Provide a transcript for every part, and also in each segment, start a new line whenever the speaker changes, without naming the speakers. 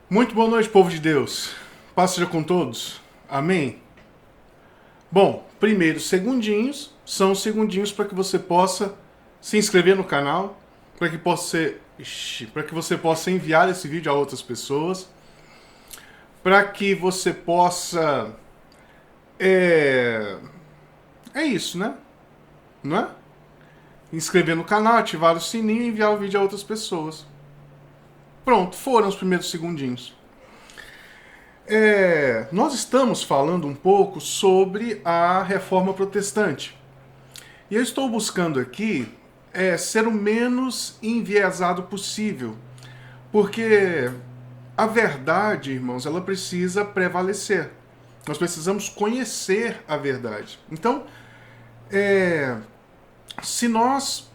Muito boa noite, povo de Deus. Paz seja com todos. Amém? Bom, primeiro, segundinhos são os segundinhos para que você possa se inscrever no canal, para que você possa enviar esse vídeo a outras pessoas, para que você possa é... é isso, né? Não é? Inscrever no canal, ativar o sininho e enviar o vídeo a outras pessoas. Pronto, foram os primeiros segundinhos. Nós estamos falando um pouco sobre a reforma protestante. E eu estou buscando aqui ser o menos enviesado possível. Porque a verdade, irmãos, ela precisa prevalecer. Nós precisamos conhecer a verdade. Então, se nós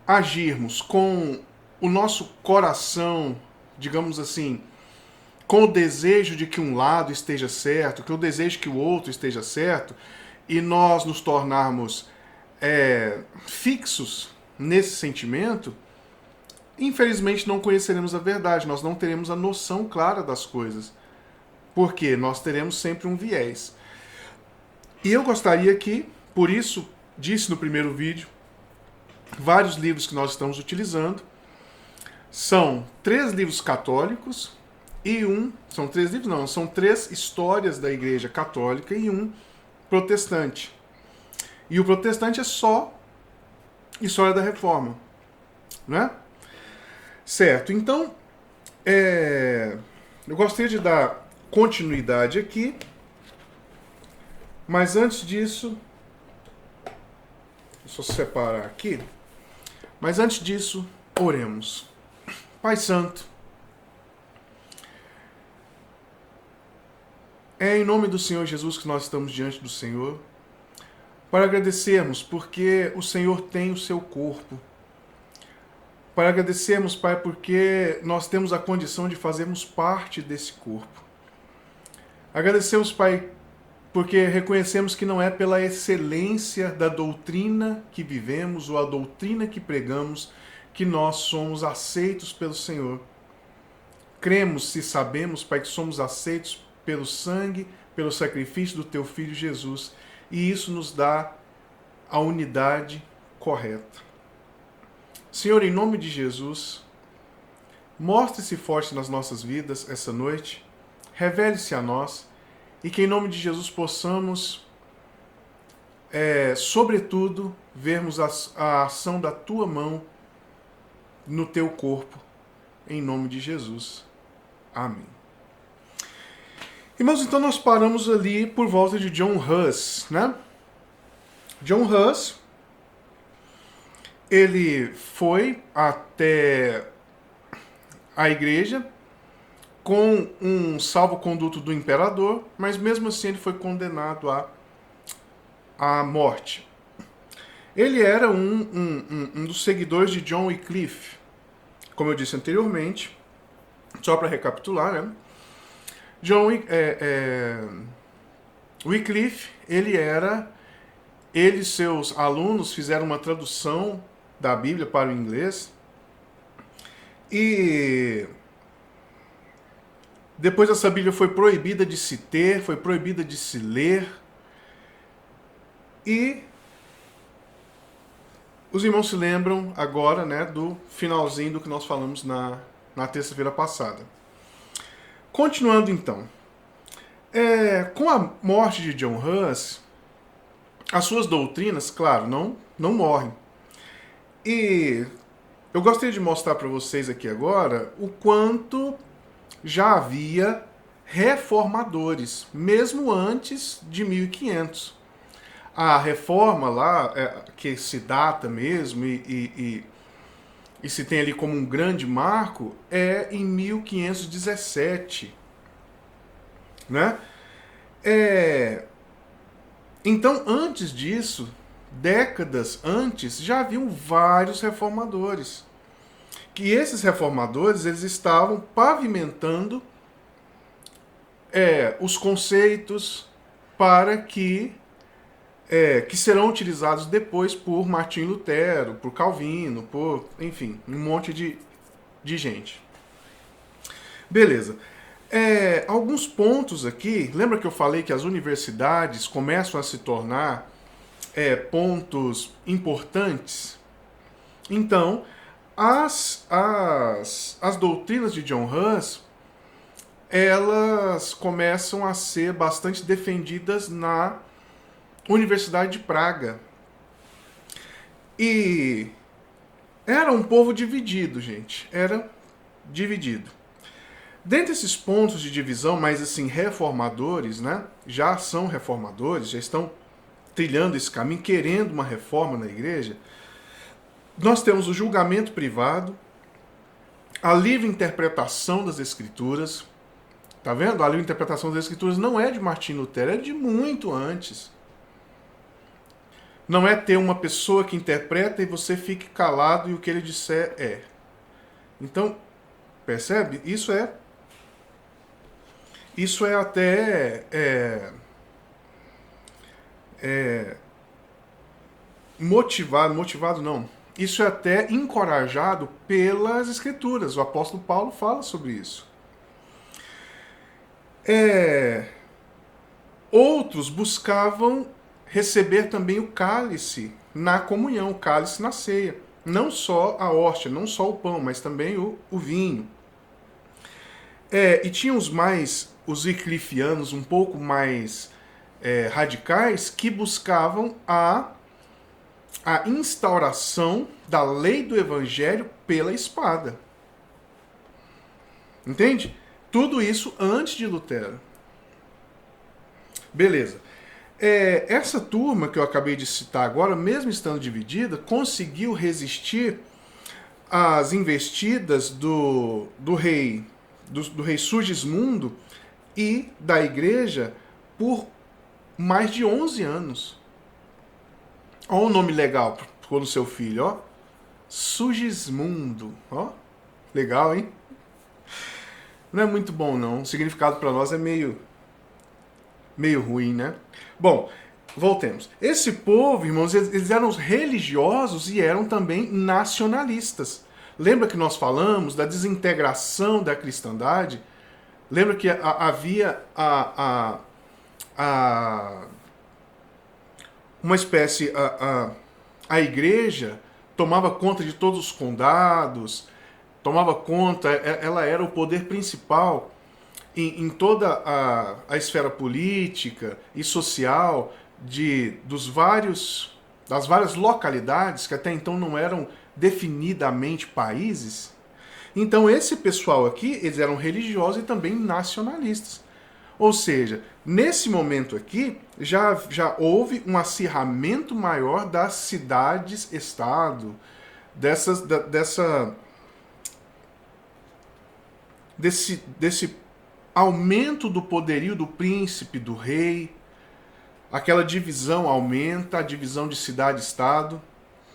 agirmos com o nosso coração, digamos assim, com o desejo de que um lado esteja certo, que o desejo que o outro esteja certo, e nós nos tornarmos fixos nesse sentimento, infelizmente não conheceremos a verdade, nós não teremos a noção clara das coisas. Porque nós teremos sempre um viés. E eu gostaria que, por isso, disse no primeiro vídeo, vários livros que nós estamos utilizando são 3 livros católicos e são 3 livros não, são 3 histórias da Igreja Católica e um protestante. E o protestante é só história da Reforma, né? Certo, então eu gostaria de dar continuidade aqui, mas antes disso, deixa eu separar aqui, mas antes disso, oremos. Pai Santo, é em nome do Senhor Jesus que nós estamos diante do Senhor, para agradecermos porque o Senhor tem o seu corpo, para agradecermos, Pai, porque nós temos a condição de fazermos parte desse corpo. Agradecemos, Pai, porque reconhecemos que não é pela excelência da doutrina que vivemos ou a doutrina que pregamos que nós somos aceitos pelo Senhor. Cremos e sabemos, Pai, que somos aceitos pelo sangue, pelo sacrifício do Teu Filho Jesus, e isso nos dá a unidade correta. Senhor, em nome de Jesus, mostre-se forte nas nossas vidas essa noite, revele-se a nós, e que em nome de Jesus possamos, sobretudo, vermos a ação da Tua mão no Teu corpo, em nome de Jesus. Amém. Irmãos, então nós paramos ali por volta de John Huss, né? John Huss, ele foi até a igreja com um salvo-conduto do imperador, mas mesmo assim ele foi condenado à morte. Ele era um dos seguidores de John Wycliffe, como eu disse anteriormente, só para recapitular, né? John Wycliffe, ele e seus alunos fizeram uma tradução da Bíblia para o inglês, e depois essa Bíblia foi proibida de se ter, foi proibida de se ler, e os irmãos se lembram agora, né, do finalzinho do que nós falamos na terça-feira passada. Continuando então, com a morte de John Huss, as suas doutrinas, claro, não morrem. E eu gostaria de mostrar para vocês aqui agora o quanto já havia reformadores, mesmo antes de 1500. A reforma lá, que se data mesmo e se tem ali como um grande marco, é em 1517, né? Então, antes disso, décadas antes, já haviam vários reformadores. Que esses reformadores, eles estavam pavimentando os conceitos para que serão utilizados depois por Martinho Lutero, por Calvino, enfim, um monte de gente. Beleza. Alguns pontos aqui, lembra que eu falei que as universidades começam a se tornar pontos importantes? Então, as doutrinas de John Hus, elas começam a ser bastante defendidas na Universidade de Praga. E era um povo dividido, gente. Era dividido. Dentre esses pontos de divisão, mais assim, reformadores, né? Já são reformadores, já estão trilhando esse caminho, querendo uma reforma na igreja. Nós temos o julgamento privado, a livre interpretação das escrituras. Tá vendo? A livre interpretação das escrituras não é de Martinho Lutero, é de muito antes. Não é ter uma pessoa que interpreta e você fique calado e o que ele disser é. Então, percebe? Isso é até motivado não. Isso é até encorajado pelas escrituras. O apóstolo Paulo fala sobre isso. Outros buscavam receber também o cálice na comunhão, o cálice na ceia. Não só a hóstia, não só o pão, mas também o vinho. E tinha os wyclifianos um pouco mais radicais, que buscavam a instauração da lei do evangelho pela espada. Entende? Tudo isso antes de Lutero. Beleza. Essa turma que eu acabei de citar agora, mesmo estando dividida, conseguiu resistir às investidas do rei Sigismundo e da igreja por mais de 11 anos. Olha o nome legal pro seu filho, ó. Sigismundo, ó. Legal, hein? Não é muito bom, não. O significado para nós é meio ruim, né? Bom, voltemos. Esse povo, irmãos, eles eram religiosos e eram também nacionalistas. Lembra que nós falamos da desintegração da cristandade? Lembra que havia uma espécie... A igreja tomava conta de todos os condados, tomava conta, ela era o poder principal em toda a esfera política e social das várias localidades que até então não eram definidamente países. Então esse pessoal aqui, eles eram religiosos e também nacionalistas. Ou seja, nesse momento aqui, já houve um acirramento maior das cidades-estado, desse aumento do poderio do príncipe, do rei. Aquela divisão aumenta, a divisão de cidade-estado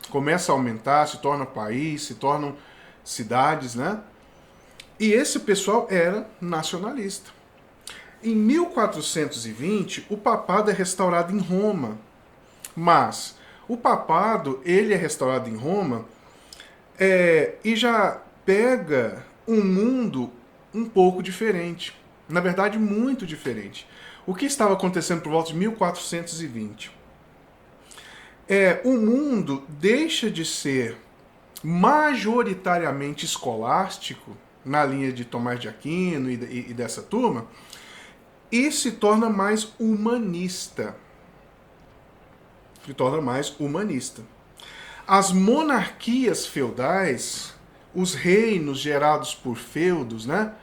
começa a aumentar, se torna país, se tornam cidades, né? E esse pessoal era nacionalista. Em 1420, o papado é restaurado em Roma. Mas o papado, ele é restaurado em Roma e já pega um mundo um pouco diferente. Na verdade, muito diferente. O que estava acontecendo por volta de 1420? O mundo deixa de ser majoritariamente escolástico, na linha de Tomás de Aquino e dessa turma, e se torna mais humanista. As monarquias feudais, os reinos gerados por feudos, né?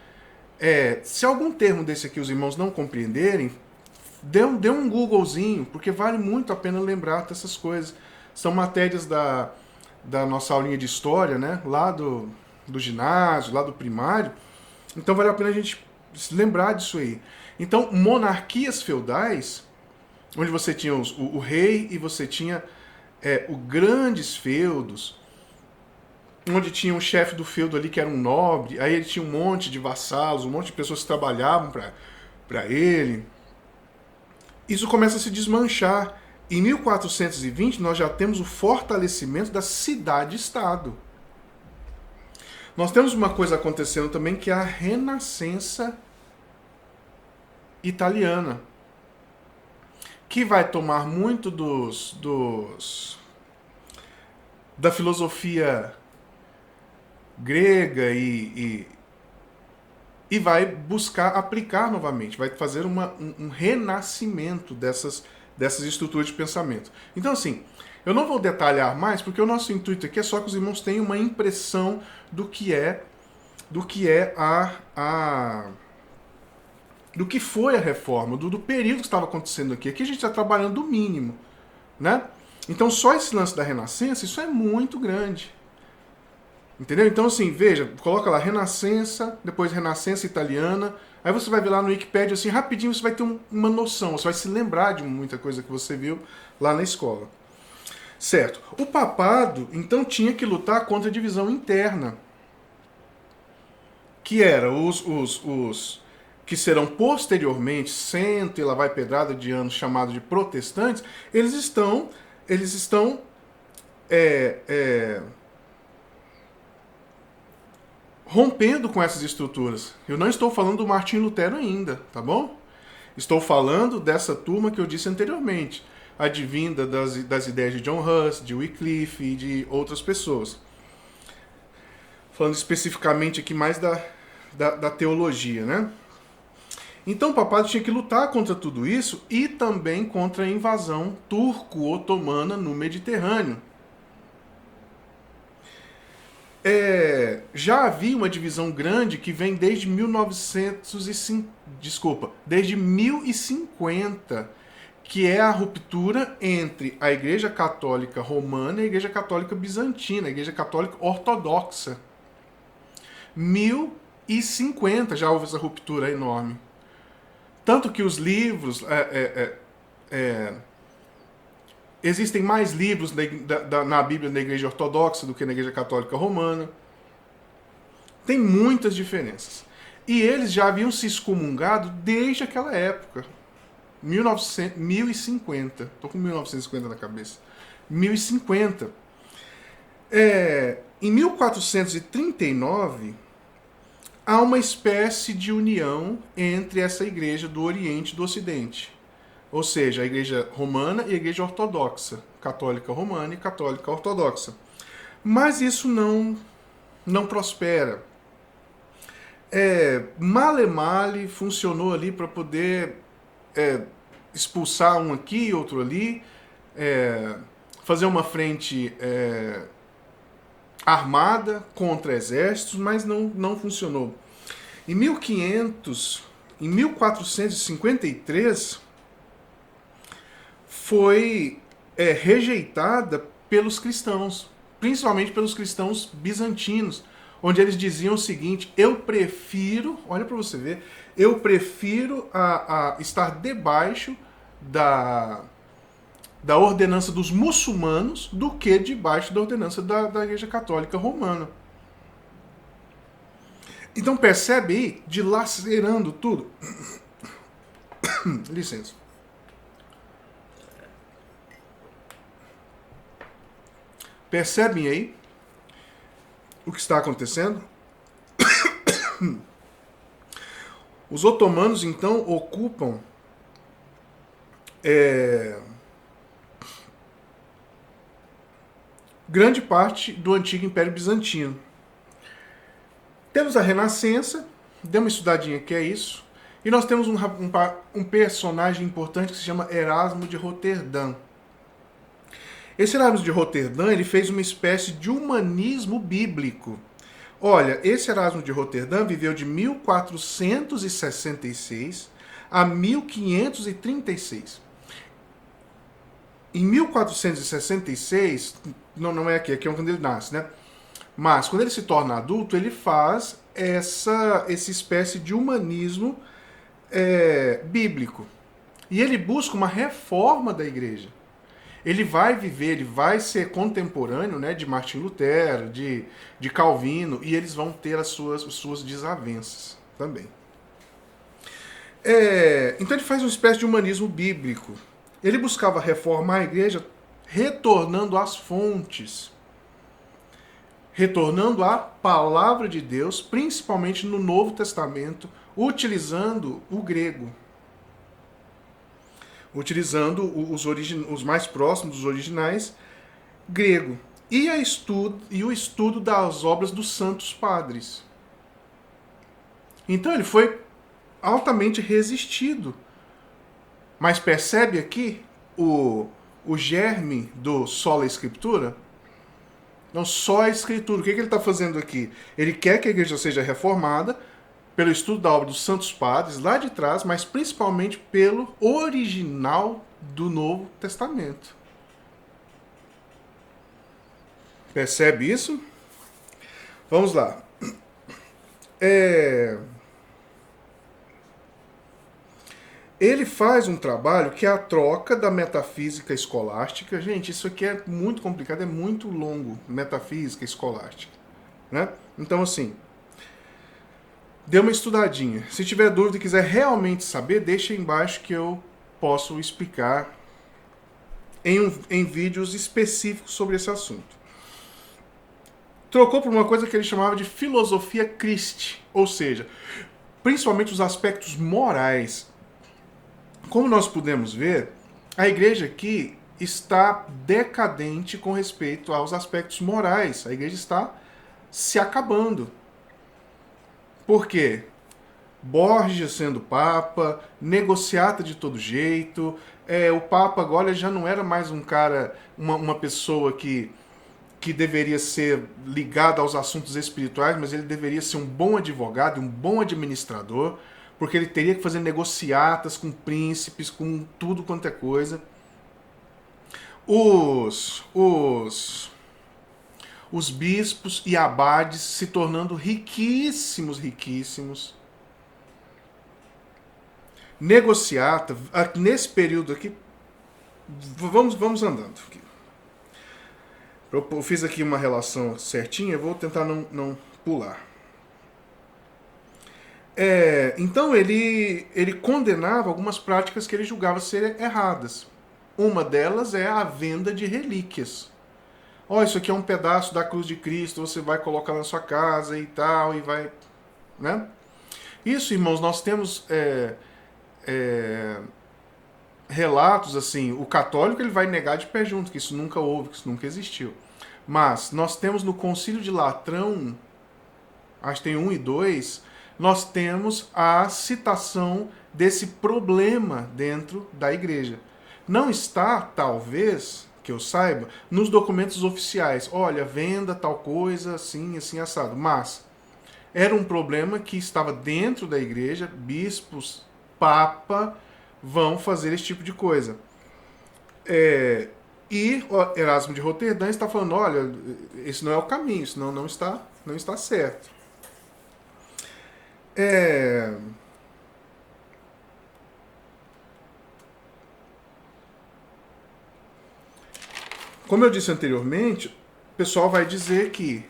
Se algum termo desse aqui os irmãos não compreenderem, dê um Googlezinho, porque vale muito a pena lembrar dessas coisas. São matérias da nossa aulinha de história, né? Lá do ginásio, lá do primário. Então vale a pena a gente se lembrar disso aí. Então, monarquias feudais, onde você tinha o rei e você tinha os grandes feudos, onde tinha um chefe do feudo ali que era um nobre, aí ele tinha um monte de vassalos, um monte de pessoas que trabalhavam para ele. Isso começa a se desmanchar. Em 1420 nós já temos o fortalecimento da cidade-estado. Nós temos uma coisa acontecendo também que é a renascença italiana, que vai tomar muito da filosofia grega e vai buscar aplicar novamente, vai fazer um renascimento dessas estruturas de pensamento. Então, assim, eu não vou detalhar mais, porque o nosso intuito aqui é só que os irmãos tenham uma impressão do que foi a reforma, do período que estava acontecendo aqui. Aqui a gente está trabalhando do mínimo, né? Então, só esse lance da Renascença, isso é muito grande. Entendeu? Então, assim, veja, coloca lá Renascença, depois Renascença Italiana, aí você vai ver lá no Wikipedia, assim, rapidinho você vai ter uma noção, você vai se lembrar de muita coisa que você viu lá na escola. Certo. O papado, então, tinha que lutar contra a divisão interna, que era os que serão posteriormente, cento e lá vai pedrada de anos, chamados de protestantes, eles estão rompendo com essas estruturas. Eu não estou falando do Martim Lutero ainda, tá bom? Estou falando dessa turma que eu disse anteriormente, advinda das ideias de John Huss, de Wycliffe e de outras pessoas. Falando especificamente aqui mais da teologia, né? Então o papado tinha que lutar contra tudo isso e também contra a invasão turco-otomana no Mediterrâneo. Já havia uma divisão grande que vem desde 1050, que é a ruptura entre a Igreja Católica Romana e a Igreja Católica Bizantina, a Igreja Católica Ortodoxa. 1050 já houve essa ruptura enorme. Tanto que os livros... existem mais livros na Bíblia da Igreja Ortodoxa do que na Igreja Católica Romana. Tem muitas diferenças. E eles já haviam se excomungado desde aquela época. 1050. Estou com 1950 na cabeça. 1050. Em 1439, há uma espécie de união entre essa igreja do Oriente e do Ocidente. Ou seja, a igreja romana e a igreja ortodoxa. Católica romana e católica ortodoxa. Mas isso não prospera. Male funcionou ali para poder expulsar um aqui e outro ali, fazer uma frente armada contra exércitos, mas não funcionou. Em 1453, foi rejeitada pelos cristãos, principalmente pelos cristãos bizantinos, onde eles diziam o seguinte: eu prefiro, olha para você ver, eu prefiro a estar debaixo da ordenança dos muçulmanos do que debaixo da ordenança da Igreja Católica Romana. Então percebe aí, dilacerando tudo. Licença. Percebem aí o que está acontecendo? Os otomanos, então, ocupam grande parte do antigo Império Bizantino. Temos a Renascença, dê uma estudadinha que é isso, e nós temos um personagem importante que se chama Erasmo de Roterdã. Esse Erasmo de Roterdã, ele fez uma espécie de humanismo bíblico. Olha, esse Erasmo de Roterdã viveu de 1466 a 1536. Em 1466, não é aqui é quando ele nasce, né? Mas quando ele se torna adulto, ele faz essa espécie de humanismo bíblico. E ele busca uma reforma da igreja. Ele vai ser contemporâneo, né, de Martim Lutero, de Calvino, e eles vão ter as suas desavenças também. Então ele faz uma espécie de humanismo bíblico. Ele buscava reformar a igreja retornando às fontes. retornando à palavra de Deus, principalmente no Novo Testamento, utilizando o grego. Utilizando os mais próximos dos originais, grego. E o estudo das obras dos santos padres. Então ele foi altamente resistido. Mas percebe aqui o germe do sola escritura? Não, só a escritura. O que ele está fazendo aqui? Ele quer que a igreja seja reformada pelo estudo da obra dos santos padres, lá de trás, mas principalmente pelo original do Novo Testamento. Percebe isso? Vamos lá. Ele faz um trabalho que é a troca da metafísica escolástica. Gente, isso aqui é muito complicado, é muito longo, metafísica escolástica, né? Então, assim, dê uma estudadinha. Se tiver dúvida e quiser realmente saber, deixa aí embaixo que eu posso explicar em vídeos específicos sobre esse assunto. Trocou por uma coisa que ele chamava de filosofia Christi, ou seja, principalmente os aspectos morais. Como nós podemos ver, a igreja aqui está decadente com respeito aos aspectos morais. A igreja está se acabando. Por quê? Borgia sendo papa, negociata de todo jeito. O papa agora já não era mais um cara, uma pessoa que deveria ser ligado aos assuntos espirituais, mas ele deveria ser um bom advogado, um bom administrador, porque ele teria que fazer negociatas com príncipes, com tudo quanto é coisa. Os bispos e abades se tornando riquíssimos, riquíssimos. Negociata, nesse período aqui, vamos andando aqui. Eu fiz aqui uma relação certinha, vou tentar não pular. Então ele condenava algumas práticas que ele julgava ser erradas. Uma delas é a venda de relíquias. Isso aqui é um pedaço da cruz de Cristo, você vai colocar na sua casa e tal, e vai... né? Isso, irmãos, nós temos relatos, assim, o católico ele vai negar de pé junto, que isso nunca houve, que isso nunca existiu. Mas nós temos no Concílio de Latrão, acho que tem 1 e 2, nós temos a citação desse problema dentro da igreja. Não está, talvez, que eu saiba, nos documentos oficiais. Olha, venda tal coisa, assim, assim, assado. Mas era um problema que estava dentro da igreja, bispos, papa, vão fazer esse tipo de coisa. E Erasmo de Roterdã está falando, olha, esse não é o caminho, isso não está certo. Como eu disse anteriormente, o pessoal vai dizer que...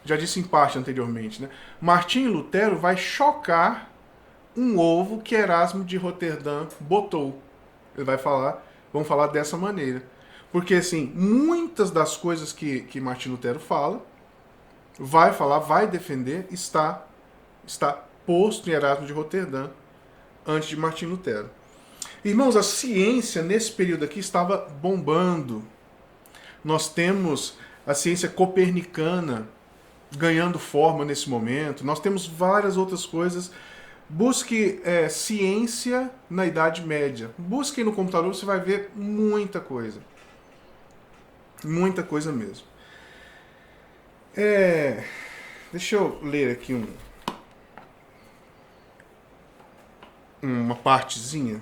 já disse em parte anteriormente, né? Martinho Lutero vai chocar um ovo que Erasmo de Roterdã botou. Ele vai falar, vamos falar dessa maneira. Porque, assim, muitas das coisas que Martinho Lutero fala, vai defender, está posto em Erasmo de Roterdã antes de Martinho Lutero. Irmãos, a ciência nesse período aqui estava bombando. Nós temos a ciência copernicana ganhando forma nesse momento. Nós temos várias outras coisas. Busque ciência na Idade Média. Busque no computador, você vai ver muita coisa. Muita coisa mesmo. Deixa eu ler aqui uma partezinha.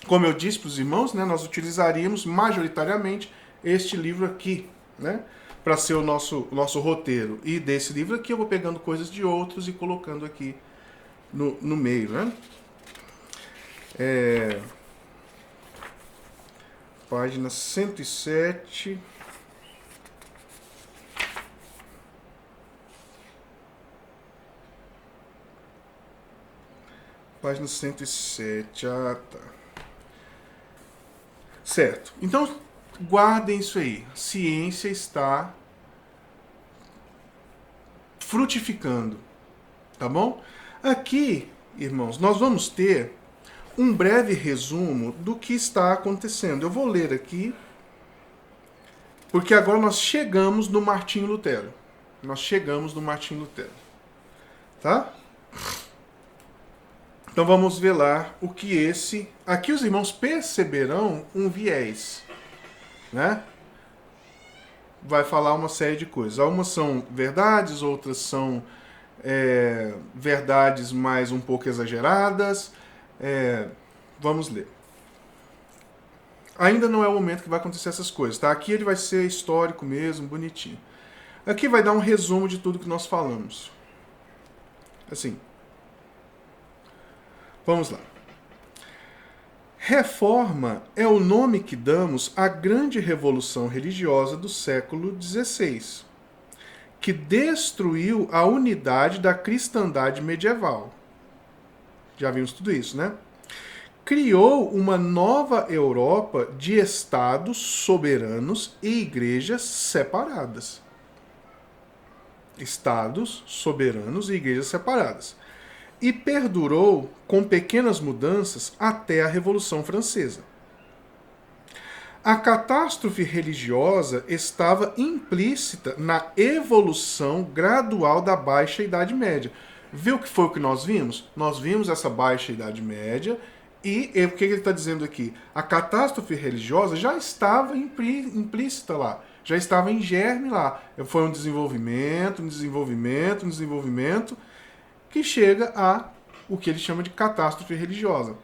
Como eu disse para os irmãos, né, nós utilizaríamos majoritariamente este livro aqui, né, para ser o nosso roteiro. E desse livro aqui eu vou pegando coisas de outros e colocando aqui no meio, né? Página 107. Página 107. Ah, tá. Certo. Então, Guardem isso aí. Ciência está frutificando, tá bom? Aqui, irmãos, nós vamos ter um breve resumo do que está acontecendo. Eu vou ler aqui, porque agora nós chegamos no Martinho Lutero. Nós chegamos no Martinho Lutero. Tá? Então vamos ver lá o que esse... Aqui os irmãos perceberão um viés, né? Vai falar uma série de coisas. Algumas são verdades, outras são verdades mais um pouco exageradas. Vamos ler. Ainda não é o momento que vai acontecer essas coisas, tá? Aqui ele vai ser histórico mesmo, bonitinho. Aqui vai dar um resumo de tudo que nós falamos. Assim. Vamos lá. Reforma é o nome que damos à grande revolução religiosa do século XVI, que destruiu a unidade da cristandade medieval. Já vimos tudo isso, né? Criou uma nova Europa de estados soberanos e igrejas separadas. Estados soberanos e igrejas separadas. E perdurou com pequenas mudanças até a Revolução Francesa. A catástrofe religiosa estava implícita na evolução gradual da Baixa Idade Média. Viu que foi o que nós vimos? Nós vimos essa Baixa Idade Média e o que ele está dizendo aqui? A catástrofe religiosa já estava implícita lá, já estava em germe lá. Foi um desenvolvimento, que chega a o que ele chama de catástrofe religiosa.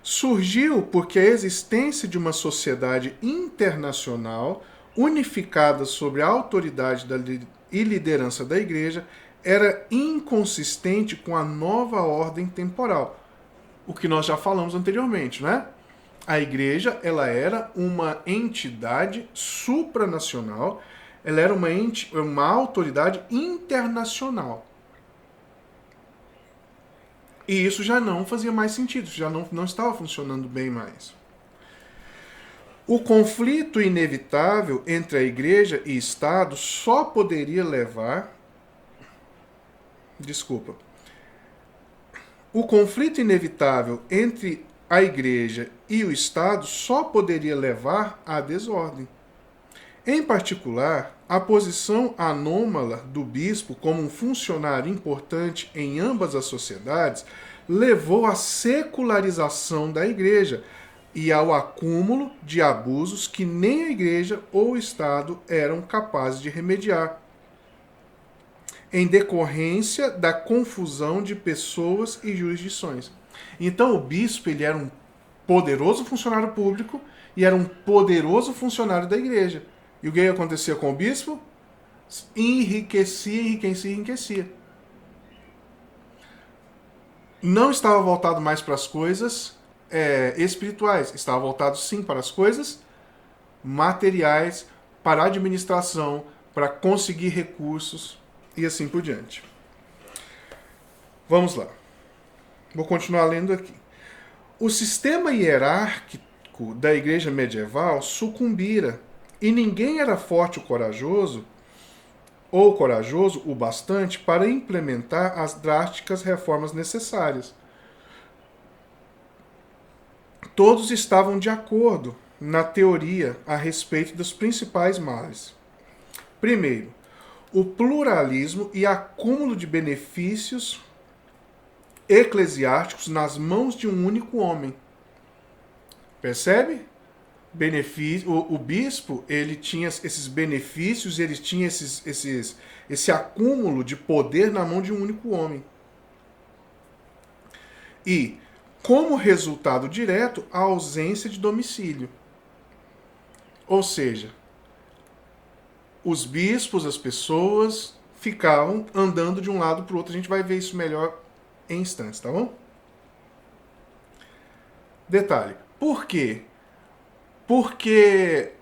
Surgiu porque a existência de uma sociedade internacional unificada sobre a autoridade e liderança da igreja era inconsistente com a nova ordem temporal. O que nós já falamos anteriormente, né? A igreja, ela era uma entidade supranacional, ela era uma autoridade internacional. E isso já não fazia mais sentido, já não estava funcionando bem mais. O conflito inevitável entre a igreja e Estado só poderia levar... O conflito inevitável entre a igreja e o Estado só poderia levar à desordem. Em particular, a posição anômala do bispo como um funcionário importante em ambas as sociedades levou à secularização da igreja e ao acúmulo de abusos que nem a igreja ou o Estado eram capazes de remediar, em decorrência da confusão de pessoas e jurisdições. Então o bispo ele era um poderoso funcionário público e era um poderoso funcionário da igreja. E o que acontecia com o bispo? Enriquecia. Não estava voltado mais para as coisas espirituais. Estava voltado sim para as coisas materiais, para a administração, para conseguir recursos e assim por diante. Vamos lá. Vou continuar lendo aqui. O sistema hierárquico da igreja medieval sucumbira e ninguém era forte ou corajoso o bastante para implementar as drásticas reformas necessárias. Todos estavam de acordo na teoria a respeito dos principais males. Primeiro, o pluralismo e acúmulo de benefícios eclesiásticos nas mãos de um único homem. Percebe? O bispo, ele tinha esses benefícios, ele tinha esse acúmulo de poder na mão de um único homem. E, como resultado direto, a ausência de domicílio. Ou seja, os bispos, as pessoas, ficavam andando de um lado para o outro. A gente vai ver isso melhor em instantes, tá bom? Detalhe, por quê? Porque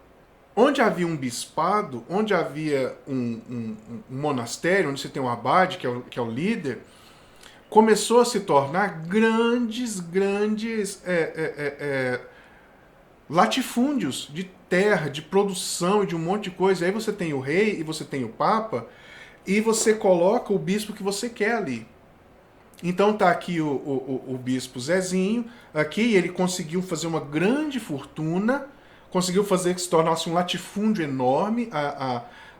onde havia um bispado, onde havia um monastério, onde você tem um abade, que é o líder, começou a se tornar grandes latifúndios de terra, de produção e de um monte de coisa. Aí você tem o rei e você tem o papa e você coloca o bispo que você quer ali. Então tá aqui o bispo Zezinho, aqui ele conseguiu fazer uma grande fortuna, conseguiu fazer que se tornasse um latifúndio enorme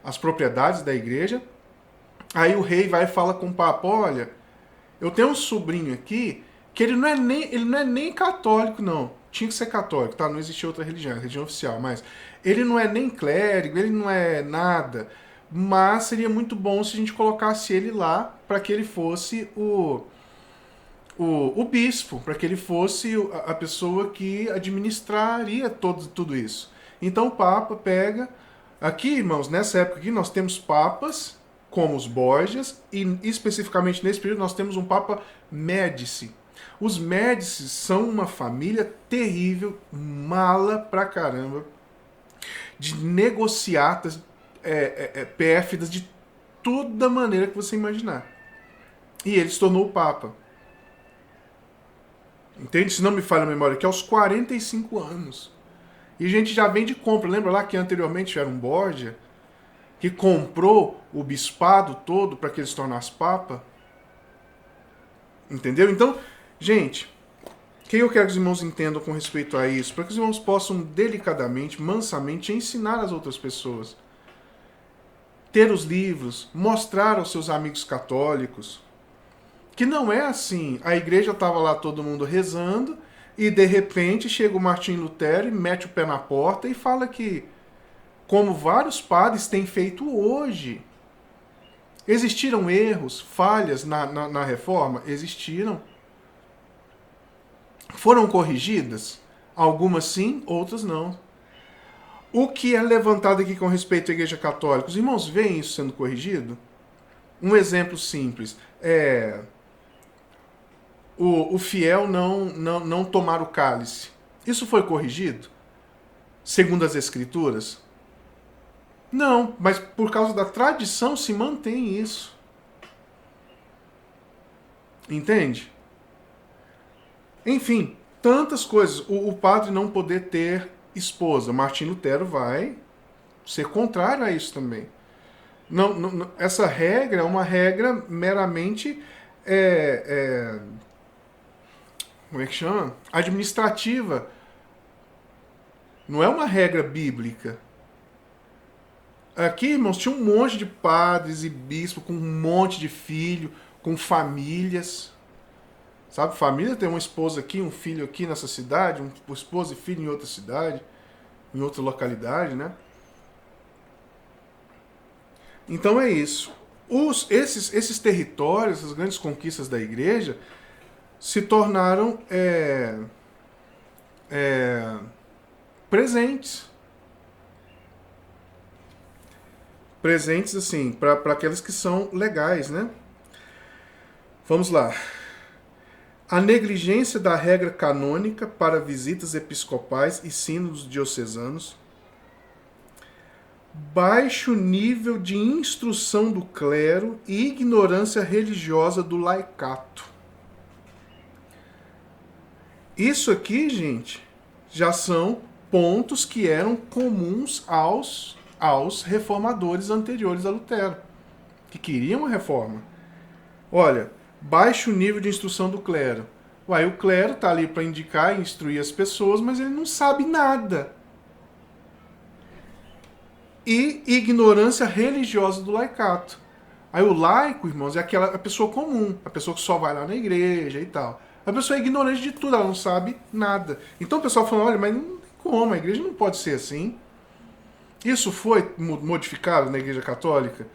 as propriedades da igreja. Aí o rei vai e fala com o papa, olha, eu tenho um sobrinho aqui que ele não é nem católico, não. Tinha que ser católico, tá? Não existia outra religião, é religião oficial, mas ele não é nem clérigo, ele não é nada. Mas seria muito bom se a gente colocasse ele lá para que ele fosse o bispo, para que ele fosse a pessoa que administraria tudo isso. Então o Papa pega. Aqui, irmãos, nessa época aqui, nós temos papas como os Borgias, e especificamente nesse período nós temos um Papa Médici. Os Médicis são uma família terrível, mala pra caramba, de negociatas pérfidas de toda maneira que você imaginar. E ele se tornou o Papa. Entende? Se não me falha a memória, que aos 45 anos. E a gente já vem de compra. Lembra lá que anteriormente era um Borgia que comprou o bispado todo para que ele se tornasse Papa? Entendeu? Então, gente, o que eu quero que os irmãos entendam com respeito a isso? Para que os irmãos possam delicadamente, mansamente ensinar as outras pessoas. Ter os livros, mostrar aos seus amigos católicos que não é assim. A igreja estava lá todo mundo rezando e de repente chega o Martinho Lutero e mete o pé na porta e fala que, como vários padres têm feito hoje, existiram erros, falhas na reforma? Existiram. Foram corrigidas? Algumas sim, outras não. O que é levantado aqui com respeito à Igreja Católica? Os irmãos veem isso sendo corrigido? Um exemplo simples é o fiel não tomar o cálice. Isso foi corrigido? Segundo as Escrituras? Não, mas por causa da tradição se mantém isso. Entende? Enfim, tantas coisas. O padre não poder ter esposa. Martinho Lutero vai ser contrário a isso também. Não, essa regra é uma regra meramente como é que chama? Administrativa. Não é uma regra bíblica. Aqui, irmãos, tinha um monte de padres e bispos com um monte de filho, com famílias. Sabe, família tem uma esposa aqui, um filho aqui nessa cidade, um esposa e filho em outra cidade, em outra localidade, né? Então é isso. Esses territórios, essas grandes conquistas da igreja, se tornaram presentes. Presentes, assim, para aqueles que são legais, né? Vamos lá. A negligência da regra canônica para visitas episcopais e sínodos diocesanos. Baixo nível de instrução do clero e ignorância religiosa do laicato. Isso aqui, gente, já são pontos que eram comuns aos reformadores anteriores a Lutero, que queriam a reforma. Olha, baixo nível de instrução do clero. Uai, o clero está ali para indicar e instruir as pessoas, mas ele não sabe nada. E ignorância religiosa do laicato. Aí o laico, irmãos, é a pessoa comum, a pessoa que só vai lá na igreja e tal. A pessoa é ignorante de tudo, ela não sabe nada. Então o pessoal fala, olha, mas não tem como, a igreja não pode ser assim. Isso foi modificado na igreja católica?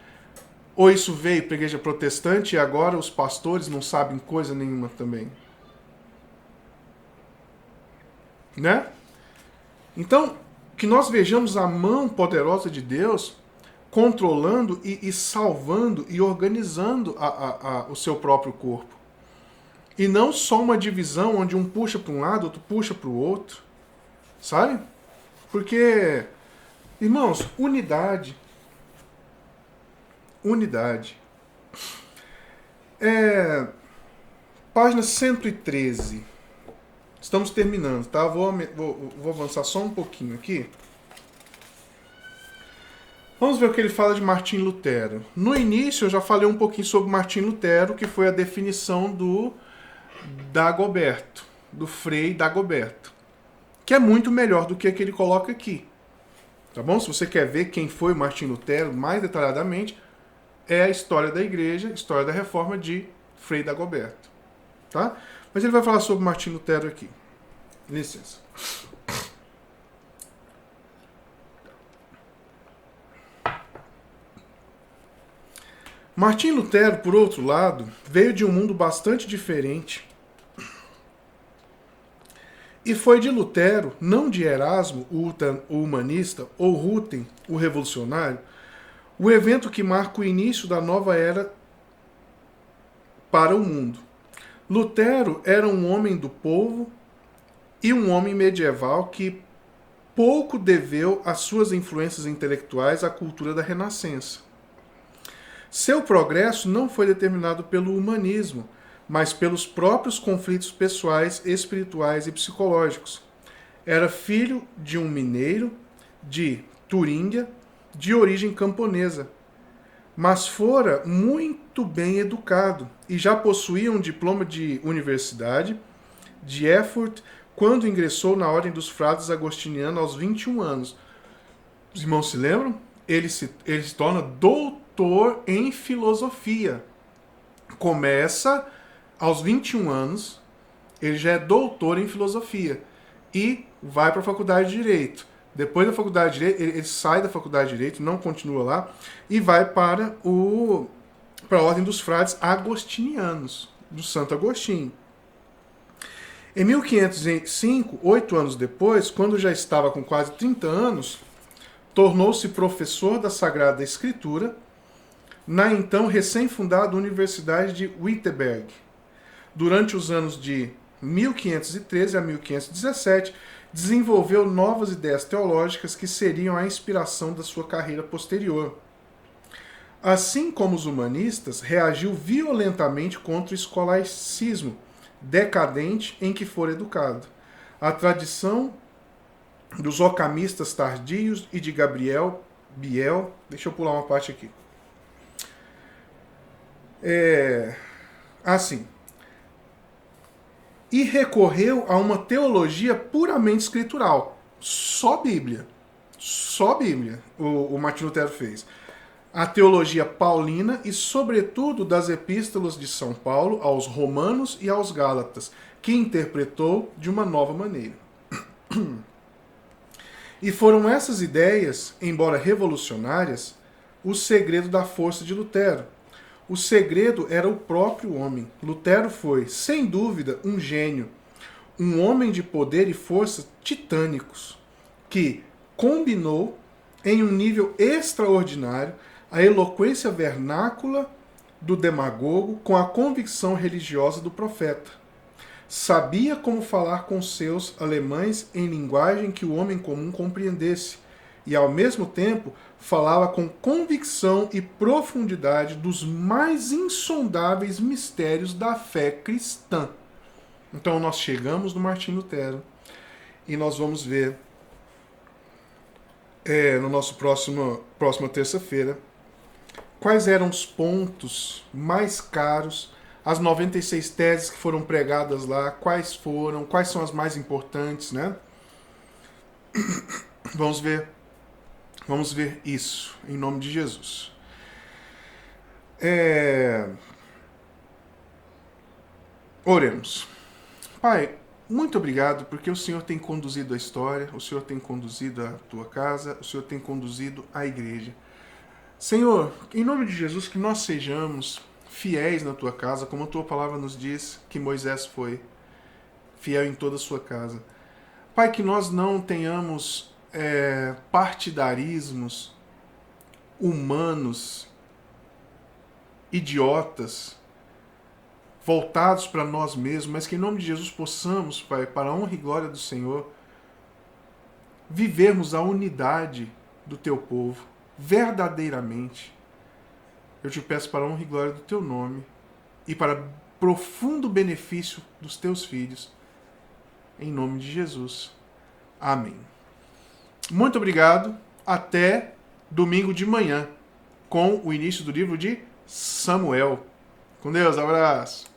Ou isso veio para a igreja protestante e agora os pastores não sabem coisa nenhuma também? Né? Então, que nós vejamos a mão poderosa de Deus controlando e salvando e organizando o seu próprio corpo. E não só uma divisão onde um puxa para um lado, outro puxa para o outro. Sabe? Porque, irmãos, unidade. Unidade. Página 113. Estamos terminando, tá? Vou avançar só um pouquinho aqui. Vamos ver o que ele fala de Martim Lutero. No início eu já falei um pouquinho sobre Martim Lutero, que foi a definição do Dagoberto, do Frei Dagoberto, que é muito melhor do que a que ele coloca aqui. Tá bom? Se você quer ver quem foi Martim Lutero mais detalhadamente, é a história da igreja, história da reforma de Frei Dagoberto. Tá? Mas ele vai falar sobre Martim Lutero aqui. Licença. Martim Lutero, por outro lado, veio de um mundo bastante diferente. E foi de Lutero, não de Erasmo, o humanista, ou Ruten, o revolucionário, o evento que marca o início da nova era para o mundo. Lutero era um homem do povo e um homem medieval que pouco deveu às suas influências intelectuais à cultura da Renascença. Seu progresso não foi determinado pelo humanismo, mas pelos próprios conflitos pessoais, espirituais e psicológicos. Era filho de um mineiro de Turíngia, de origem camponesa, mas fora muito bem educado e já possuía um diploma de universidade de Erfurt quando ingressou na Ordem dos Frades Agostinianos aos 21 anos. Os irmãos se lembram? Ele se torna doutor em filosofia. Começa aos 21 anos, ele já é doutor em filosofia e vai para a faculdade de Direito. Depois da faculdade de Direito, ele sai da faculdade de Direito, não continua lá, e vai para a Ordem dos Frades Agostinianos, do Santo Agostinho. Em 1505, 8 anos depois, quando já estava com quase 30 anos, tornou-se professor da Sagrada Escritura na então recém-fundada Universidade de Wittenberg. Durante os anos de 1513 a 1517, desenvolveu novas ideias teológicas que seriam a inspiração da sua carreira posterior. Assim como os humanistas, reagiu violentamente contra o escolasticismo decadente em que fora educado. A tradição dos ocamistas tardios e de Gabriel Biel. Deixa eu pular uma parte aqui. Assim. E recorreu a uma teologia puramente escritural. Só Bíblia. Só Bíblia o Martim Lutero fez. A teologia paulina e, sobretudo, das epístolas de São Paulo aos Romanos e aos Gálatas, que interpretou de uma nova maneira. E foram essas ideias, embora revolucionárias, o segredo da força de Lutero. O segredo era o próprio homem. Lutero foi, sem dúvida, um gênio, um homem de poder e força titânicos, que combinou, em um nível extraordinário, a eloquência vernácula do demagogo com a convicção religiosa do profeta. Sabia como falar com seus alemães em linguagem que o homem comum compreendesse, e ao mesmo tempo falava com convicção e profundidade dos mais insondáveis mistérios da fé cristã. Então nós chegamos no Martim Lutero e nós vamos ver no nosso próxima terça-feira quais eram os pontos mais caros, as 96 teses que foram pregadas lá, quais são as mais importantes, né? Vamos ver isso, em nome de Jesus. Oremos. Pai, muito obrigado porque o Senhor tem conduzido a história, o Senhor tem conduzido a tua casa, o Senhor tem conduzido a igreja. Senhor, em nome de Jesus, que nós sejamos fiéis na tua casa, como a tua palavra nos diz que Moisés foi fiel em toda a sua casa. Pai, que nós não tenhamos partidarismos humanos, idiotas, voltados para nós mesmos, mas que em nome de Jesus possamos, Pai, para a honra e glória do Senhor, vivermos a unidade do teu povo, verdadeiramente. Eu te peço para a honra e glória do teu nome e para profundo benefício dos teus filhos. em nome de Jesus. Amém. Muito obrigado. Até domingo de manhã, com o início do livro de Samuel. Com Deus, abraço.